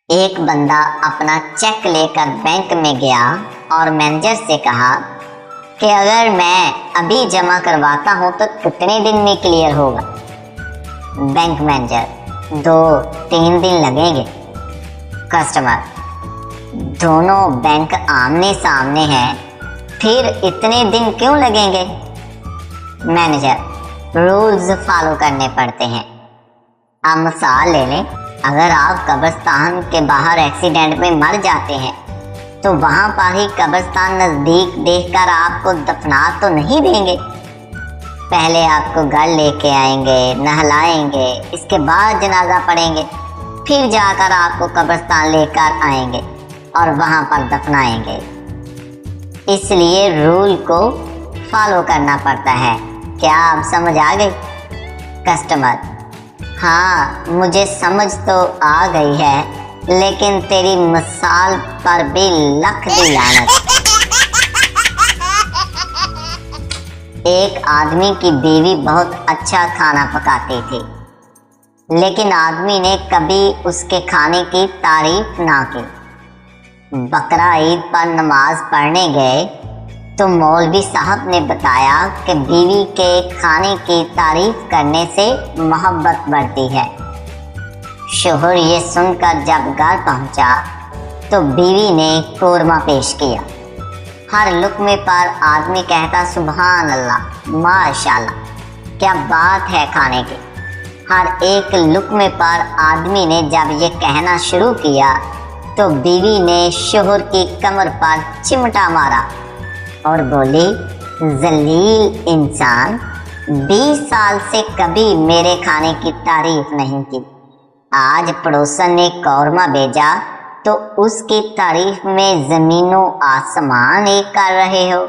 एक बंदा अपना चेक लेकर बैंक में गया और मैनेजर से कहा कि अगर मैं अभी जमा करवाता हूं तो कितने दिन में क्लियर होगा। बैंक मैनेजर, 2-3 दिन लगेंगे। कस्टमर, दोनों बैंक आमने सामने हैं, फिर इतने दिन क्यों लगेंगे। मैनेजर, रूल्स फॉलो करने पड़ते हैं। आप मिसाल ले लें, अगर आप कब्रिस्तान के बाहर एक्सीडेंट में मर जाते हैं तो वहां पर ही कब्रिस्तान नजदीक देखकर आपको दफना तो नहीं देंगे। पहले आपको घर लेके आएंगे, नहलाएंगे, इसके बाद जनाजा पढ़ेंगे, फिर जाकर आपको कब्रिस्तान लेकर आएंगे और वहां पर दफनाएंगे। इसलिए रूल को फॉलो करना पड़ता है। क्या आप समझ आ गई। कस्टमर, हाँ मुझे समझ तो आ गई है, लेकिन तेरी मिसाल पर भी लख दी लानत। एक आदमी की बीवी बहुत अच्छा खाना पकाती थी, लेकिन आदमी ने कभी उसके खाने की तारीफ ना की। बकरा ईद पर नमाज पढ़ने गए तो मौलवी साहब ने बताया कि बीवी के खाने की तारीफ करने से मोहब्बत बढ़ती है। शोहर ये सुनकर जब घर पहुंचा तो बीवी ने कोरमा पेश किया। हर लुक़मे पर आदमी कहता सुभान अल्लाह, माशाल्लाह, क्या बात है खाने की। हर एक लुक़मे पर आदमी ने जब ये कहना शुरू किया तो बीवी ने शोहर की कमर पर चिमटा मारा और बोली, जलील इंसान, 20 साल से कभी मेरे खाने की तारीफ नहीं की। आज पड़ोसन ने कौरमा भेजा तो उसकी तारीफ में जमीनों आसमान एक कर रहे हो।